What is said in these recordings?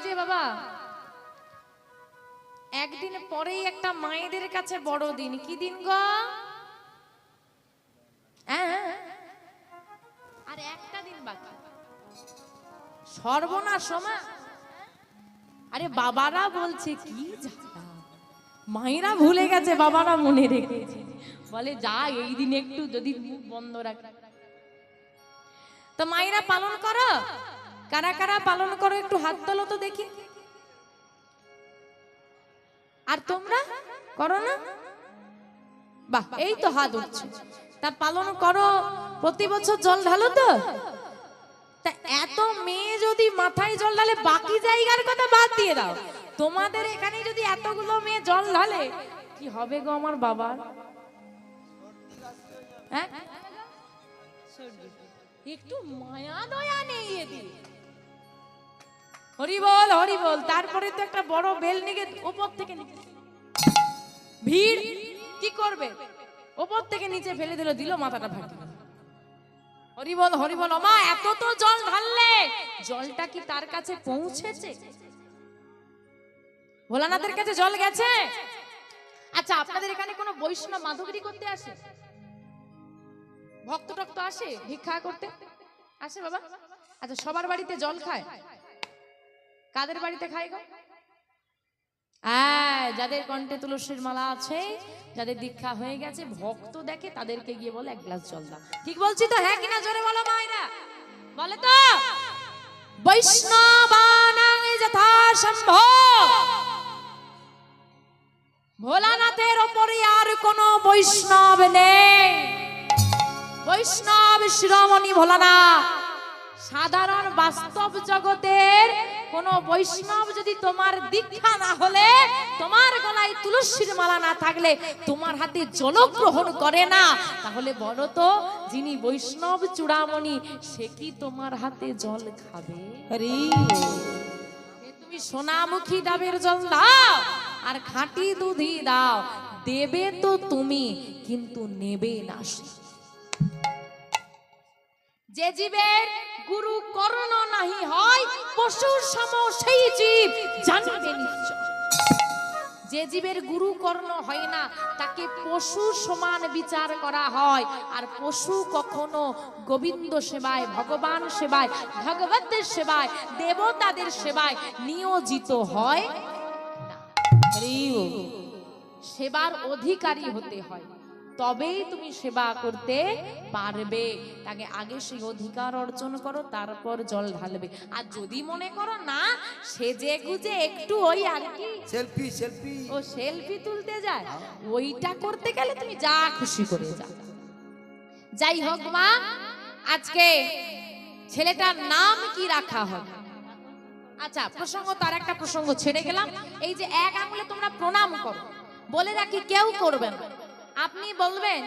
যে বাবা একদিন পরেই একটা মায়েদের কাছে বড় দিন। কি দিন গো? আর একটা দিন বাকি, সর্বনাশ মা। আরে বাবারা বলছে কি জানা, মায়েরা ভুলে গেছে, বাবারা মনে রেখেছে। বলে যা এই দিন একটু যদি মুখ বন্ধ রাখে। তো মায়েরা পালন করো, কারা কারা পালন করো একটু হাত তোলো তো দেখি। আর তোমরা করো না? বাহ, এই তো হাত উঠছে। তা পালন করো, প্রতি বছর জল ঢালো তো? তা এত মেয়ে যদি মাথায় জল ঢালে, বাকি জায়গার কথা বাদ দিয়ে দাও, তোমাদের এখানে যদি এতগুলো মেয়ে জল ঢালে কি হবে গো আমার বাবার? হ্যাঁ, একটু মায়া দয়া নেই এদের। হরি বল হরি বল। তারপরে তো একটা বড় বেল নিয়ে উপর থেকে ভিড় কি করবে, উপর থেকে নিচে ফেলে দিল, দিল মাথাটা ফাটি। হরি বল হরি বল। মা এত তো জল ঢাললে, জলটা কি তার কাছে পৌঁছেছে? ভোলানাথের কাছে জল গেছে? আচ্ছা, আপনাদের এখানে কোনো বৈষ্ণব মাধবগিরি করতে আসে? ভক্ত টক্ত আসে ভিক্ষা করতে? আসে বাবা? আচ্ছা, সবার বাড়িতে জল খায়? কাদের বাড়িতে খায় গো? যাদের কণ্ঠে তুলসীর মালা আছে, যাদের দীক্ষা হয়ে গেছে, ভক্ত দেখে তাদেরকে গিয়ে বলে এক গ্লাস জল দাও। ঠিক বলছি তো? হ্যাঁ কিনা জোরে বলো মায়েরা, বলে তো? বৈষ্ণবানাং যথাসম্ভব, ভোলানাথের ওপরে আর কোনো বৈষ্ণব নেই। বৈষ্ণব শিরোমণি ভোলানাথ। সাধারণ বাস্তব জগতের কোন বৈষ্ণব যদি তোমার দীক্ষা না হলে, তোমার গলায় তুলসীর মালা না থাকলে, তোমার হাতে জল গ্রহণ করে না, তাহলে বলো তো যিনি বৈষ্ণব চূড়ামণি সে কি তোমার হাতে জল খাবে? তুমি সোনামুখী ডাবের জল দাও আর খাঁটি দুধই দাও, দেবে তো তুমি, কিন্তু নেবে না সে। যে জীবের গুরু কর্ণ নাহি হয়, পশুর সম সেই জীব জানিবে নিশ্চয়। যে জীবের গুরু কর্ণ হয় না, তাকে পশু সমান বিচার করা হয়। আর পশু কখনো গোবিন্দ সেবায়, ভগবান সেবায়, ভগবতের সেবায়, দেবতাদের সেবায় নিয়োজিত হয় না। সেবার অধিকারী হতে হয়, তবেই তুমি সেবা করতে পারবে। তাকে আগে সেই অধিকার অর্জন করো, তারপর জল ঢালবে। আর যদি মনে করো না সেজে গুজে একটু ওই আর কি সেলফি তুলতে যায়, ওইটা করতে গেলে তুমি যা খুশি করে যাও। যাই হোক মা, আজকে ছেলেটার নাম কি রাখা হবে? আচ্ছা, প্রসঙ্গ তার একটা প্রসঙ্গ ছেড়ে গেলাম। এই যে এক আঙুলে তোমরা প্রণাম করো, বলে রাখি কেউ করবেন। আপনি বলবেন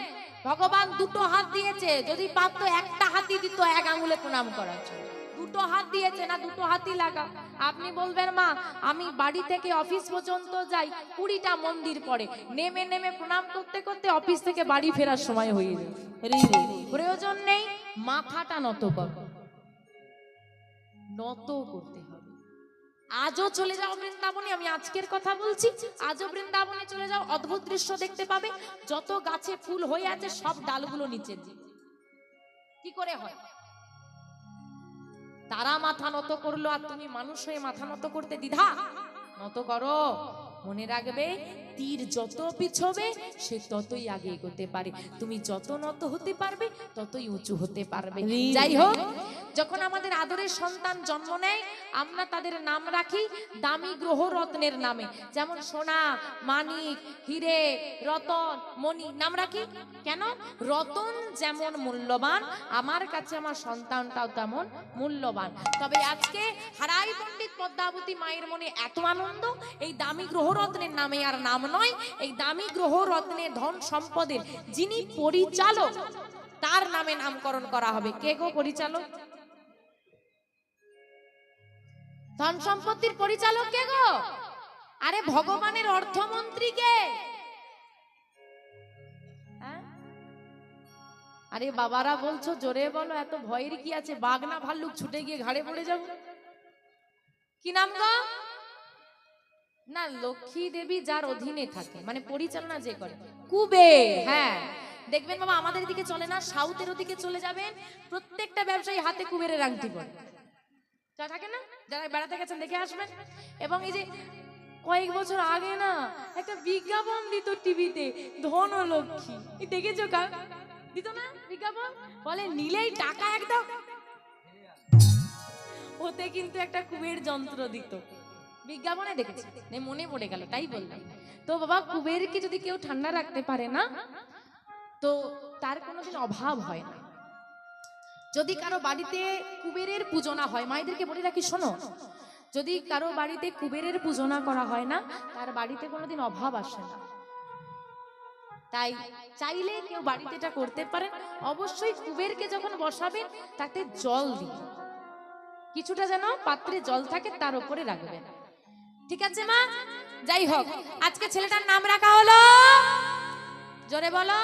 ভগবান দুটো হাত দিয়েছে, যদি পারতো একটা হাতই দিত এক আঙুলে প্রণাম করার জন্য। দুটো হাত দিয়েছে না, দুটো হাতই লাগা। আপনি বলবেন মা আমি বাড়ি থেকে অফিস পর্যন্ত যাই, 20টা মন্দির পড়ে, নেমে নেমে প্রণাম করতে করতে অফিস থেকে বাড়ি ফেরার সময় হয়ে যায়। প্রয়োজন নেই, মাথাটা নত করো, নত করতে হবে। আজও চলে যাও বৃন্দাবনে, আমি আজকের কথা বলছি, আজও বৃন্দাবনে চলে যাও, অদ্ভুত দৃশ্য দেখতে পাবে। যত গাছে ফুল হয়ে আছে সব ডালগুলো নিচে কি করে হয়? তারা মাথা নত করলো, আর তুমি মানুষ হয়ে মাথা নত করতে দ্বিধা? নত করো। মনে রাখবে, তীর যত পিছবে সে ততই আগে এগোতে পারে, তুমি যত নত হতে পারবে ততই উঁচু হতে পারবে। যাই হোক, যখন আমাদের আদরের সন্তান জন্ম নেয়, আমরা তাদের নাম রাখি দামি গ্রহ রত্নের নামে। যেমন সোনা, মানিক, হিরে, রতন, মণি নাম রাখি। কেন? রতন যেমন মূল্যবান, আমার কাছে আমার সন্তানটাও তেমন মূল্যবান। তবে আজকে হারাই পণ্ডিত পদ্মাবতী মায়ের মনে এত আনন্দ, এই দামি গ্রহ রত্নের নামে আর নাম নয়, এই দামি গ্রহ রত্নের ধন সম্পদের যিনি পরিচালক তার নামে নামকরণ করা হবে। কে গো পরিচালক? ধন সম্পত্তির পরিচালক কে গো? আরে ভগবানের অর্থমন্ত্রী কে? আরে বাবারা বলছো জোরে বলো, এত ভয়ের কি আছে? বাঘ না ভাল্লুক ছুটে গিয়ে ঘাড়ে পড়ে যাবো? কি নাম গো? না, লক্ষ্মী দেবী যার অধীনে থাকে, মানে পরিচালনা যে করে, কুবের। হ্যাঁ, দেখবেন বাবা আমাদের দিকে চলে না, সাউথের ওদিকে চলে যাবেন, প্রত্যেকটা ব্যবসায়ী হাতে কুবেরের আংটি পরে যা থাকে না, যারা বেড়াতে গেছেন দেখে আসবেন। এবং এই যে কয়েক বছর আগে না একটা বিজ্ঞাপন দিত টিভিতে, ধন ও লক্ষ্মী, দেখেছো? দিত না বিজ্ঞাপন? বলে নিলেই টাকা একদম, ওতে কিন্তু একটা কুবের যন্ত্র দিত, বিজ্ঞাপনে দেখেছি, মনে পড়ে গেল তাই বললাম। তো বাবা কুবেরকে যদি কেউ ঠান্ডা রাখতে পারে না, তো তার কোনোদিন অভাব হয় না। যদি কারো বাড়িতে কুবেরের পূজনা হয়, মায়েদেরকে বলে রাখি শোনো, যদি কারো বাড়িতে কুবেরের পূজনা করা হয় না, তার বাড়িতে কোনোদিন অভাব আসে না। তাই চাইলে কেউ বাড়িতে এটা করতে পারেন। অবশ্যই কুবেরকে যখন বসাবেন তাতে জল দিন, কিছুটা যেন পাত্রে জল থাকে তার উপরে রাখবেন, ঠিক আছে মা? যাই হোক, আজকে ছেলেটার নাম রাখা হলো, জোরে বলো,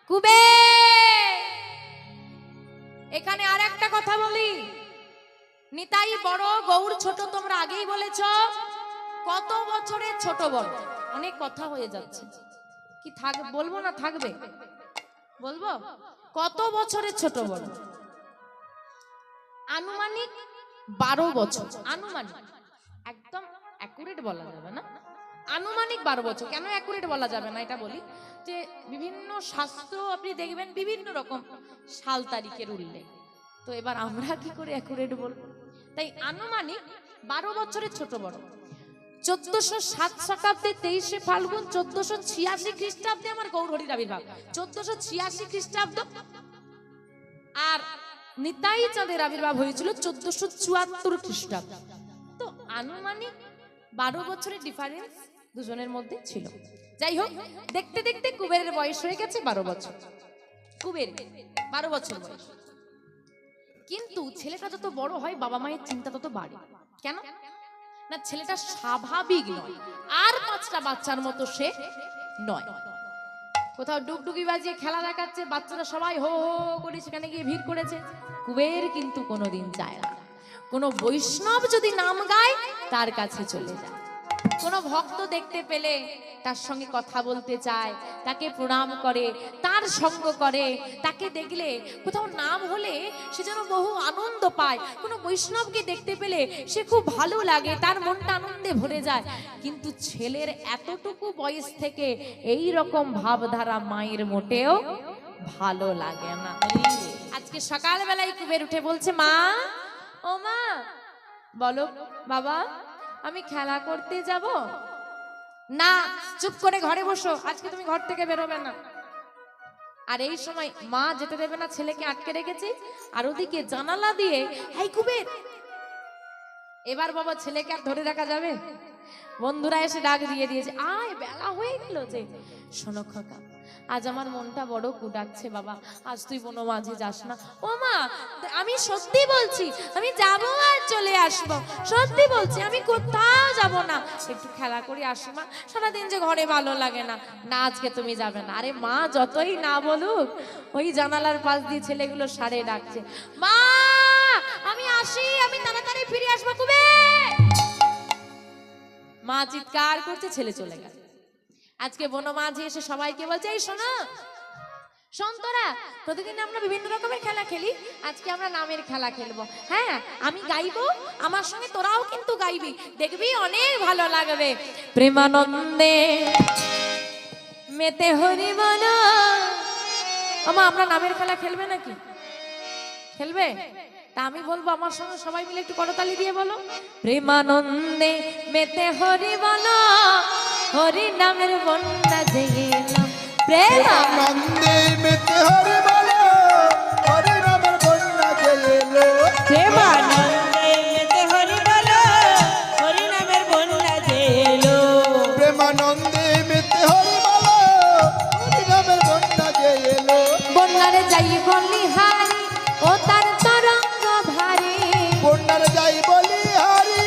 কুবের। এখানে আর একটা কথা বলি, নিতাই বড় গৌর ছোট, তোমরা আগেই বলেছ। কত বছরের ছোট বড় অনেক কথা হয়ে যাচ্ছে, কি বলবো না থাকবে? বলবো। কত বছরের ছোট বড়? আনুমানিক 12 বছর। আনুমানিক, একদম অ্যাকুরেট বলা যাবে না, আনুমানিক 12 বছর। কেন অ্যাকুরেট বলা যাবে না এটা বলি, যে বিভিন্ন শাস্ত্র আপনি দেখবেন বিভিন্ন রকম সাল তারিখের উল্লেখ, তো এবার আমরা কি করে অ্যাকুরেট বলবো? তাই আনুমানিক 12 বছরের ছোট বড়। 1407 শতাব্দে 23শে ফাল্গুন 1486 খ্রিস্টাব্দে আমার গৌরহরির আবির্ভাব, 1486 খ্রিস্টাব্দ। আর নিতাই চাঁদের আবির্ভাব হয়েছিল 1474 খ্রিস্টাব্দ। তো আনুমানিক 12 বছরের ডিফারেন্স দুজনের মধ্যে ছিল। যাই হোক, দেখতে দেখতে কুবেরের বয়স হয়ে গেছে 12 বছর। কুবের 12 বছর বয়স। কিন্তু ছেলেটা যত বড় হয় বাবা মায়ের চিন্তা তত বাড়ে। কেন না, ছেলেটা স্বাভাবিক নয়, আর 5টা বাচ্চার মতো সে নয়। কোথাও ডুগডুগি বাজিয়ে খেলা দেখাচ্ছে, বাচ্চারা সবাই হো হো করে সেখানে গিয়ে ভিড় করেছে। কুবের কিন্তু কোনোদিন যায় না। কোনো বৈষ্ণব যদি নাম গায় তার কাছে চলে যায়, কোনো ভক্ত দেখতে পেলে তার সঙ্গে কথা বলতে চায়, তাকে প্রণাম করে, তার সঙ্গ করে, তাকে দেখলে কোথাও নাম হলে সে যেন বহু আনন্দ পায়। কোনো বৈষ্ণবকে দেখতে পেলে সে খুব ভালো লাগে, তার মনটা আনন্দে ভরে যায়। কিন্তু ছেলের এতটুকু বয়স থেকে এই রকম ভাবধারা মায়ের মোটেও ভালো লাগে না। আজকে সকালবেলায় কুবের উঠে বলছে, মা, ও মা, বলো বাবা, আমি খেলা করতে যাব না? চুপ করে ঘরে বসো, আজকে তুমি ঘর থেকে বেরোবে না। আর এই সময় মা যেতে দেবে না, ছেলেকে আটকে রেখেছে। আর ওদিকে জানালা দিয়ে, এই কুবের, এবার বাবা ছেলেকে আর ধরে রাখা যাবে? বন্ধুরা এসে ডাক দিয়ে দিয়েছে, আয় বেলা হয়ে গেল যে। শোনো খোকা, আজ আমার মনটা বড় কুডাচ্ছে বাবা, আজ তুই বনমাঝে যাস না। ও মা, আমি সত্যি বলছি, আমি যাব আর চলে আসবো, সত্যি বলছি, আমি কোথাও যাব না, একটু খেলা করে আসি মা, সারাদিন যে ঘরে ভালো লাগে না। না, আজকে তুমি যাবে না। আরে মা যতই না বলুক, ওই জানালার পাশ দিয়ে ছেলেগুলো সারে ডাকছে, মা আমি আসি, আমি তাড়াতাড়ি ফিরে আসবো কুবে। মা চিৎকার করছে, ছেলে চলে গেল। আজকে বনমাঝি এসে সবাইকে বলছে, এই শোনো সন্তরা, প্রতিদিন আমরা বিভিন্ন রকমের খেলা খেলি, আজকে আমরা নামের খেলা খেলবো। হ্যাঁ, আমি গাইবো, আমার সঙ্গে তোরাও কিন্তু গাইবি, দেখবি অনেক ভালো লাগবে। প্রেমানন্দে মেতে হরি বলো। আমা, আমরা নামের খেলা খেলবে নাকি? খেলবে? তা আমি বলবো আমার সঙ্গে সবাই মিলে একটু করতালি দিয়ে বলো, প্রেমানন্দে মেতে হরি বলো, হরি নামের বন্যা জেগেলাম। প্রেমানন্দে মেতে হরি বলো, হরি নামের বন্যা জেগেলো। প্রেমানন্দে মেতে হরি বলো, হরি নামের বন্যা জেগেলো। প্রেমানন্দে মেতে হরি বলো, হরি নামের বন্যা জেগেলো। বন্যারে যাই বলি হারি, ও তার তরঙ্গ ভারী। বন্যারে যাই বলি হারি,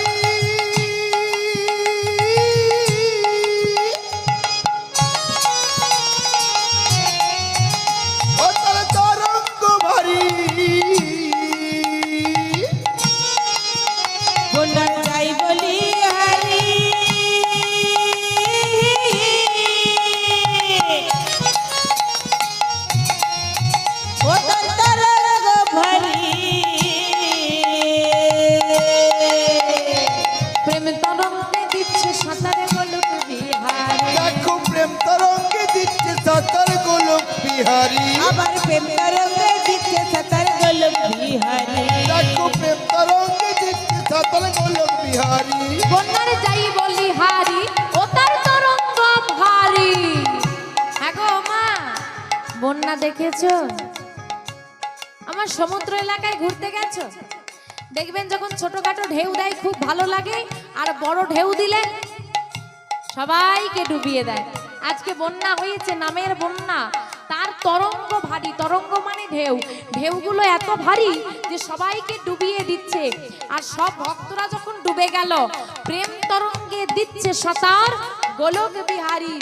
প্রেম তরঙ্গে দিচ্ছে সাঁতারে গোলক বিহারি। দেখো প্রেম তরঙ্গে দিচ্ছে সাঁতার গোলক বিহারি। আবার প্রেম তরঙ্গে দিচ্ছে সাঁতার গোলক বিহারি। দেখো প্রেম তরঙ্গে দিচ্ছে সাঁতার গোলক বিহারি। বন্যার যাই বলি হারি ও তার তরঙ্গ ভারী। হ্যাঁ গো মা, বন্যা দেখেছো? আমার সমুদ্র এলাকায় ঘুরতে গেছো? দেখবেন যখন ছোটখাটো ঢেউ দেয় খুব ভালো লাগে, আর বড় ঢেউ দিলে সবাইকে ডুবিয়ে দেয়। আজকে বন্যা হয়েছে, নামের বন্যা, তার তরঙ্গ ভারী। তরঙ্গ মানে ঢেউ, ঢেউগুলো এত ভারী যে সবাইকে ডুবিয়ে দিচ্ছে। আর সব ভক্তরা যখন ডুবে গেল, প্রেম তরঙ্গে দিচ্ছে সাঁতার গোলক বিহারী।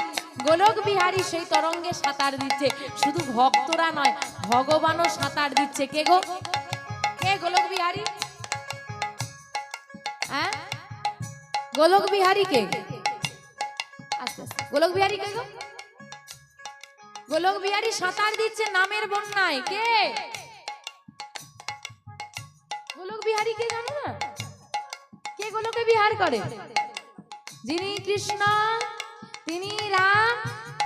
গোলক বিহারী সেই তরঙ্গে সাঁতার দিচ্ছে। শুধু ভক্তরা নয়, ভগবানও সাঁতার দিচ্ছে। কে গো? কে গোলক বিহারী? হ্যাঁ, গোলক বিহারী কে? আচ্ছা, গোলক বিহারী কে গো? গোলক বিহারী সাঁতার দিচ্ছে নামের বন্যায়। কে গোলক বিহারী? কে জানো না? কে গোলকে বিহার করে? যিনি কৃষ্ণ, তিনি রাম,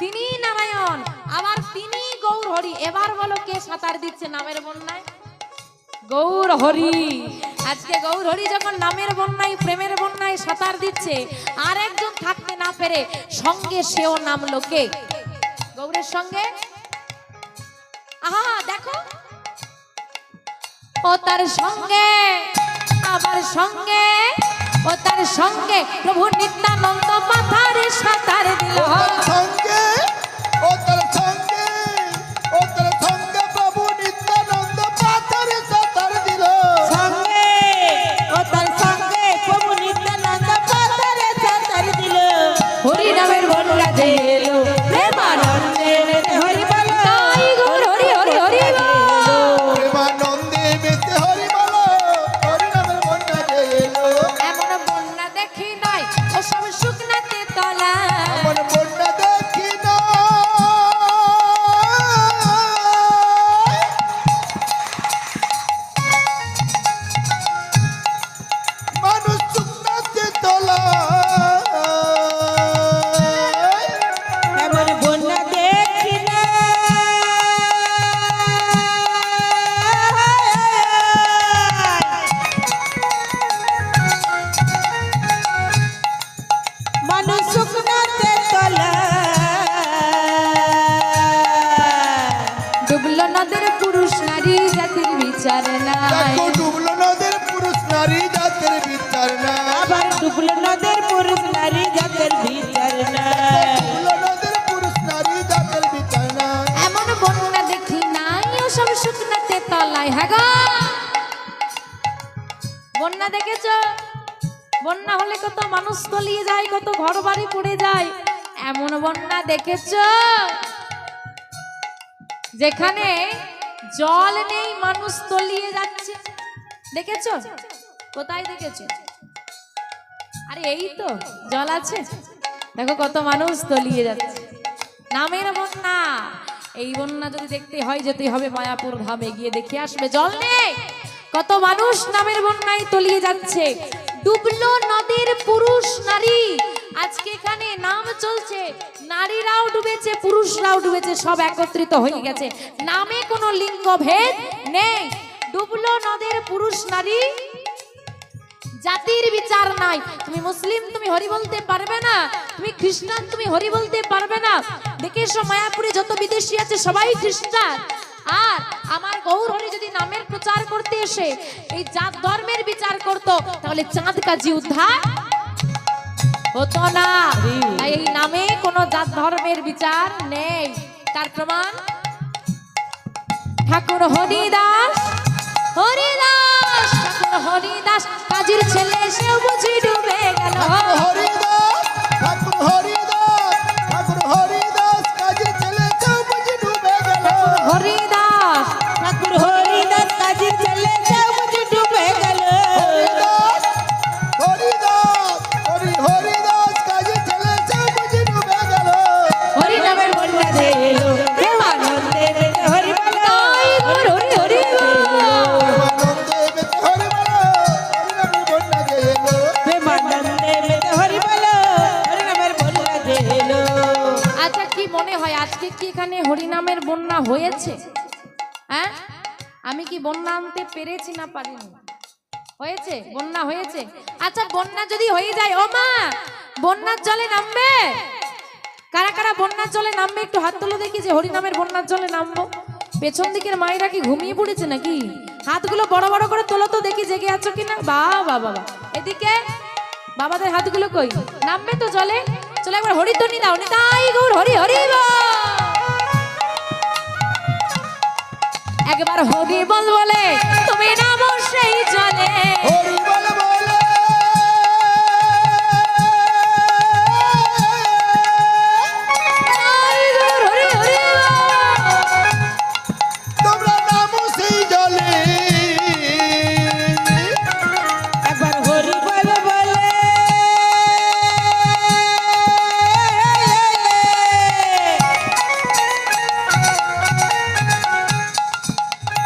তিনি নারায়ণ, আবার তিনি গৌর হরি। এবার বলো কে সাঁতার দিচ্ছে নামের বন্যায়? গৌর হরি। আজকে গৌর হরি যখন নামের বন্যায়, প্রেমের বন্যায় সাঁতার দিচ্ছে, আর একজন থাকতে না পেরে সঙ্গে সেও নামলো। কে? গৌরের সঙ্গে। আহা দেখো, ও তার সঙ্গে, আবার সঙ্গে, ও তার সঙ্গে প্রভু নিত্যানন্দ মাথারে সাঁতার দিল। সঙ্গে ও তার সঙ্গে, ও তার সঙ্গে প্রভু নিত্যানন্দ পাথরে সাঁতার দিল। সঙ্গে ও তার সঙ্গে প্রভু নিত্যানন্দ পাথরে সাঁতার দিল। হরি নামের বন্যা যে এলো, প্রেমানন্দে মেতে হরি বল। তাই গৌর হরি হরি হরি বল। প্রেমানন্দে মেতে হরি বল। হরি নামের বন্যা যে এলো। এমন বন্যা দেখি নাই ও সব শুকনাতে তলা। এমন বন্যা দেখি না। মানুষ শুকনাতে তলা। এমন বন্যা দেখি না। মানুষ শুকনাতে তলা। ডুবলো নদের পুরুষ নারী জাতির বিচার নাই। দেখো ডুবলো নদের পুরুষ নারী জাতের বিচার না। আবার ডুবলো নদের পুরুষ নারী জাতের বিচার নাই। ডুবলো নদের পুরুষ নারী জাতের বিচার না। এমন বন্যা দেখি নাই ও সব শুকনাতে তলায়। হ্যাঁ গো, বন্যা দেখেছো? বন্যা হলে কত মানুষ তলিয়ে যায়, কত ঘর বাড়ি পড়ে যায়। এমন বন্যা দেখেছো যেখানে জল নেই, মানুষ তলিয়ে যাচ্ছে? দেখেছো? কোথায় দেখেছো? আরে এই তো জল আছে, দেখো কত মানুষ তলিয়ে যাচ্ছে। নামের বন্যা। এই বন্যা যদি দেখতে হয়, যেতে হবে মায়াপুর ধামে, গিয়ে দেখে আসবে। জল নেই, কত মানুষ নামের বন্যায় তলিয়ে যাচ্ছে। ডুবলো নদীর পুরুষ নারী। আজকে এখানে নাম চলছে, নারীরাও ডুবেছে, পুরুষরাও ডুবেছে, সব একত্রিত হয়ে গেছে। নামে কোনো লিঙ্গ ভেদ নেই। ডুবলো নদের পুরুষ নারী, জাতির বিচার নাই। তুমি মুসলিম, তুমি হরি বলতে পারবে না। তুমি খ্রিস্টান, তুমি হরি বলতে পারবে না। দেখে এসো, মায়াপুরে যত বিদেশি আছে সবাই খ্রিস্টান। আর আমার গৌর হরি যদি নামের প্রচার করতে এসে এই জাত ধর্মের বিচার করত, তাহলে চাঁদ কাজী উদ্ধার হতো না। তাই এই নামে কোনো জাত ধর্মের বিচার নেই। তার প্রমাণ ঠাকুর হরিদাস, হরিদাস, ঠাকুর হরিদাস কাজীর ছেলে, সেও বুঝি ডুবে গেল। হরিদাস, ঠাকুর হরিদাস, ঠাকুর হরিদাস কাজের ছেলে সেও বুঝি ডুবে গেল। হরিদাস, ঠাকুর হরিদাস কাজীর ছেলে সেও বুঝি ডুবে গেল। হরিদাস, হরিদাস, হরিদাস কাজের ছেলে সেও বুঝি ডুবে গেল। হরি নামের বন্যা যে এলো, প্রেমানন্দে মেতে হরি বল। তাই গৌর হরি হরি বল। প্রেমানন্দে মেতে হরি বল। হরি নামের বন্যা যে এলো। প্রেমানন্দে কি এখানে হরিনামের বন্যা হয়েছে? হ্যাঁ, আমি কি বন্যা আনতে পেরেছি না পারিনি? হয়েছে, বন্যা হয়েছে। আচ্ছা, বন্যা যদি হয়ে যায়, ও মা, বন্যার জলে নামবে? কারা কারা বন্যার জলে নামবে একটু হাত তুলে দেখি, যে হরিনামের বন্যার জলে নামবো। পেছন দিকের মায়েরা কি ঘুমিয়ে পড়েছে নাকি? হাতগুলো বড় বড় করে তোলো তো দেখি, জেগে আছো কিনা। বাবা বাবা, এদিকে বাবাদের হাতগুলো কই? নামবে তো জলে? চলো একবার হরিধ্বনি দাও, নিতাই গৌর হরি হরি বল। একবার হরি বল বলে তুমি নামো সেই জলে। হরি বল বলে নিতাই গৌর হরি হরি বল। তোমরা নামো সেই জলে। একবার হরি বল বলে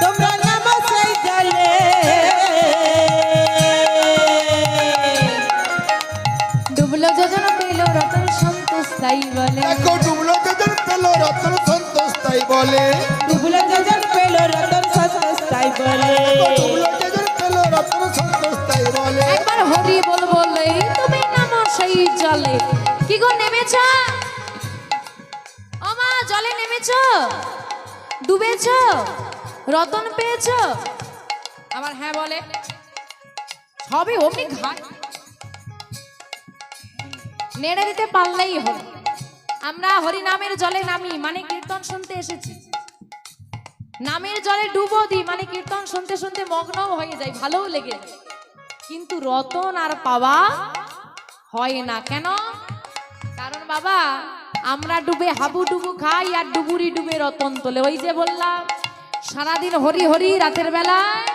তোমরা নামো সেই জলে। ডুবলো যোজন পেল রতন সন্তোষ তাই বলে। দেখো ডুবলো যোজন পেল রতন সন্তোষ তাই বলে। ডুবলো যোজন পেল রতন সন্তোষ তাই বলে। দেখো ডুবলো যোজন পেল রতন সন্তোষ তাই বলে। একবার হরি বল বলে তুমি নামো সেই জলে। কি গো, নেমেছ? ও মা, জলে নেমেছ? ডুবেছ? রতন পেয়েছ? আবার হ্যাঁ বলে। সবই অমনি ঘাট নেড়ে দিতে পারলেই হলো। আমরা হরি নামের জলে নামি মানে কীর্তন শুনতে এসেছি, নামের জলে ডুবো দিই মানে কীর্তন শুনতে শুনতে মগ্নও হয়ে যায়, ভালোও লেগে যায়। কিন্তু রতন আর পাওয়া হয় না। কেন? কারণ বাবা, আমরা ডুবে হাবুডুবু খাই আর ডুবুরি ডুবে রতন তোলে। ওই যে বললাম, সারাদিন হরি হরি, রাতের বেলায়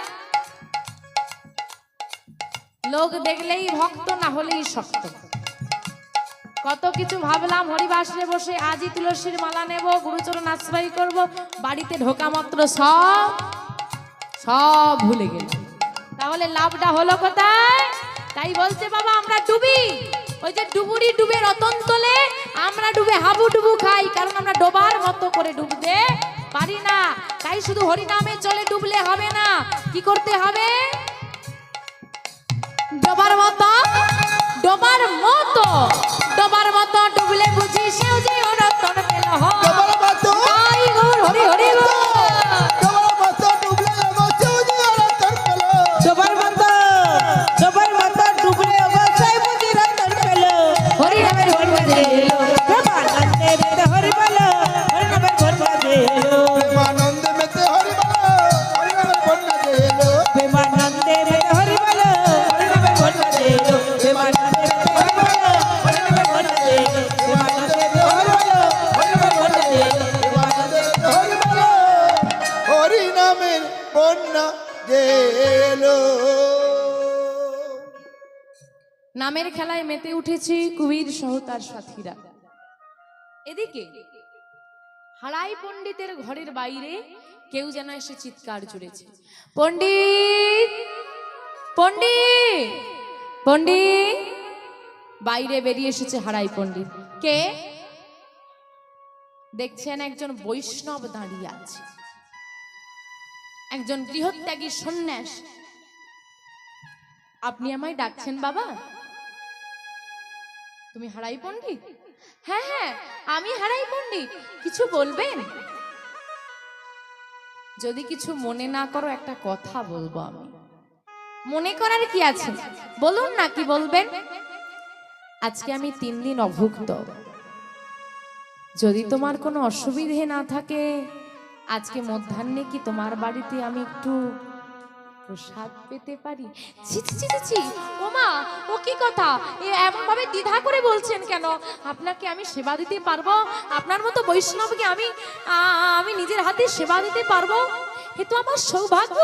লোক দেখলেই ভক্ত, না হলেই শক্ত। কত কিছু ভাবলাম, হরিবাসরে বসে আজই তুলসীর মালা নেব, গুরুচরণ আশ্রয় করব, বাড়িতে ঢোকা মাত্র সব সব ভুলে গেল। তাহলে লাভটা হলো কোথায়? তাই বলছে বাবা, আমরা ডুবি, ওই যে ডুবুরি ডুবে রতন তোলে, আমরা ডুবে হাবু ডুবু খাই, কারণ আমরা ডোবার মতো করে ডুবতে পারি না। তাই শুধু হরিনামে জলে ডুবলে হবে না, কি করতে হবে? ডোবার মতো, ডোবার মতো, ডোবার মতো ডুবলে বুঝি সেও যে রতন পেল। ডোবার মতো, তাই গৌর হরি হরি বল। ডোবার মতো ডুবলে গো সেও যে রতন পেল। ডোবার মতো ডুবলে অবশ্যই বুঝি রতন পেল। হরি নামের ভোর বাজে এলো। প্রেমানন্দে মেতে হরি বল, হরি নামের ভোর বাজে এলো। প্রেমানন্দে মেতে হরি বল, হরি নামের বন্যা যে এলো। প্রেমানন্দে মেতে হরি বল, হরি নামের ভোর বাজে এলো। প্রেমানন্দে মেতে হরি বল, হরি নামের ভোর বাজে এলো। প্রেমানন্দে মেতে হরি বল, হরি নামের ভোর বাজে এলো। প্রেমানন্দে মেতে হরি বল, হরি নামের বন্যা যে এলো। নামের খেলায় মেতে উঠেছি কুবির সহ তার সাথীরা। এদিকে হারাই পণ্ডিতের ঘরের বাইরে কেউ যেন এসে চিৎকার জুড়েছে, পণ্ডিত পণ্ডিত পণ্ডিত। বাইরে বেরিয়ে এসেছে হারাই পণ্ডিত। কে? দেখছেন একজন বৈষ্ণব দাঁড়িয়ে আছে, একজন গৃহত্যাগী সন্ন্যাস। আপনি আমায় ডাকছেন বাবা? তুমি হারাই পণ্ডিত? হ্যাঁ হ্যাঁ, আমি হারাই পণ্ডিত। কিছু বলবেন? যদি কিছু মনে না করো, একটা কথা বলবো আমি। মনে করার কি আছে, বলুন না, কি বলবেন? আজকে আমি 3 দিন অভুক্ত। যদি তোমার কোনো অসুবিধে না থাকে, আজকে মধ্যাহ্নে কি তোমার বাড়িতে আমি একটু প্রসাদ পেতে পারি? ছি ছি ছি ছি, ও মা, ও কি কথা? এমন ভাবে দ্বিধা করে বলছেন কেন? আপনাকে আমি সেবা দিতে পারবো? আপনার মতো বৈষ্ণবকে আমি নিজের হাতে সেবা দিতে পারবো? এ তো আমার সৌভাগ্য,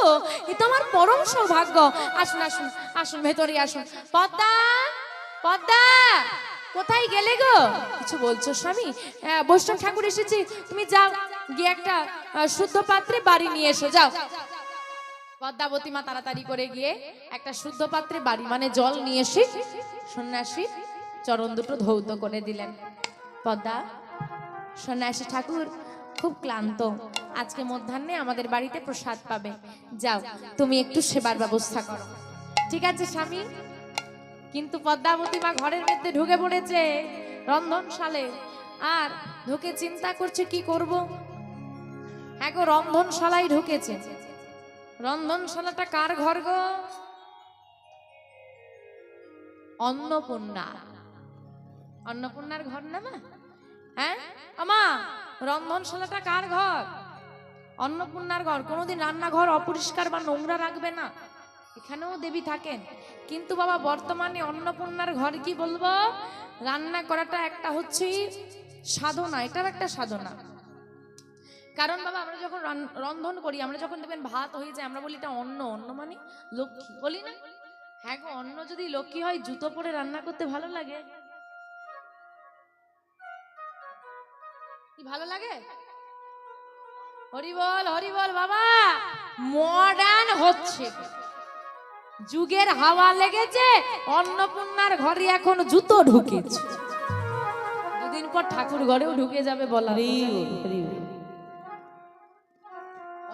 এ তো আমার পরম সৌভাগ্য। আসুন আসুন আসুন, ভেতরে আসুন। পদ্মা, পদ্মা, কোথায় গেলে গো? কিছু বলছো স্বামী? বৈষ্ণব ঠাকুর এসেছে, তুমি যাও গিয়ে একটা শুদ্ধ পাত্রে বাড়ি নিয়ে এসো, যাও। পদ্মাবতী মা তাড়াতাড়ি করে গিয়ে একটা শুদ্ধ পাত্রে বাড়ি মানে জল নিয়ে এসে সন্ন্যাসী চরণ দুটো ধৌত করে দিলেন। পদ্মা, সন্ন্যাসী ঠাকুর খুব ক্লান্ত, আজকে মধ্যাহ্নে আমাদের বাড়িতে প্রসাদ পাবে, যাও তুমি একটু সেবার ব্যবস্থা করো। ঠিক আছে স্বামী। কিন্তু পদ্মাবতী মা ঘরের মধ্যে ঢুকে পড়েছে রন্ধনশালে, আর ঢুকে চিন্তা করছে কি করব। হ্যাঁ গো, রন্ধনশালায় ঢুকেছে। রন্ধনশালাটা কার ঘর গো? অন্নপূর্ণা। অন্নপূর্ণার ঘর না মা? হ্যাঁ আমা, রন্ধনশালাটা কার ঘর? অন্নপূর্ণার ঘর। কোনোদিন রান্নাঘর অপরিষ্কার বা নোংরা রাখবে না, এখানেও দেবী থাকেন। কিন্তু বাবা বর্তমানে অন্নপূর্ণার ঘর কি বলবো, রান্না করাটা একটা হচ্ছে সাধনা, এটার একটা সাধনা। কারণ বাবা আমরা যখন রন্ধন করি, আমরা যখন দেখবেন ভাত হয়ে যায়, আমরা বলি এটা অন্ন। অন্ন মানে লক্ষ্মী, বলি না? হ্যাঁ গো, অন্ন যদি লক্ষ্মী হয়, জুতো পরে রান্না করতে ভালো লাগে? কি ভালো লাগে? হরি বল, হরি বল বাবা। মডার্ন হচ্ছে, যুগের হাওয়া লেগেছে, অন্নপূর্ণার ঘরে এখন জুতো ঢুকেছে। দুদিন পর ঠাকুর ঘরেও ঢুকে যাবে বলা।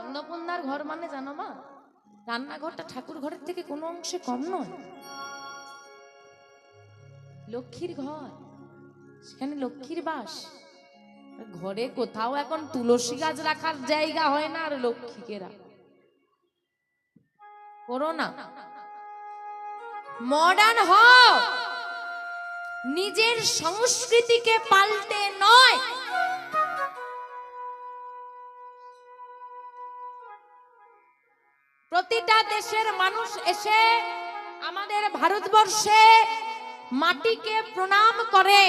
অন্নপূর্ণার ঘর মানে জানো মা, রান্নাঘরটা ঠাকুর ঘরের থেকে কোনো অংশে কম নয়। লক্ষ্মীর ঘর, সেখানে লক্ষ্মীর বাস। ঘরে কোথাও এখন তুলসী গাছ রাখার জায়গা হয় না, আর লক্ষ্মীকে করো না। মডার্ন হও, নিজের সংস্কৃতিকে পাল্টে নয়। প্রতিটা দেশের মানুষ এসে আমাদের ভারতবর্ষে মাটিকে প্রণাম করে,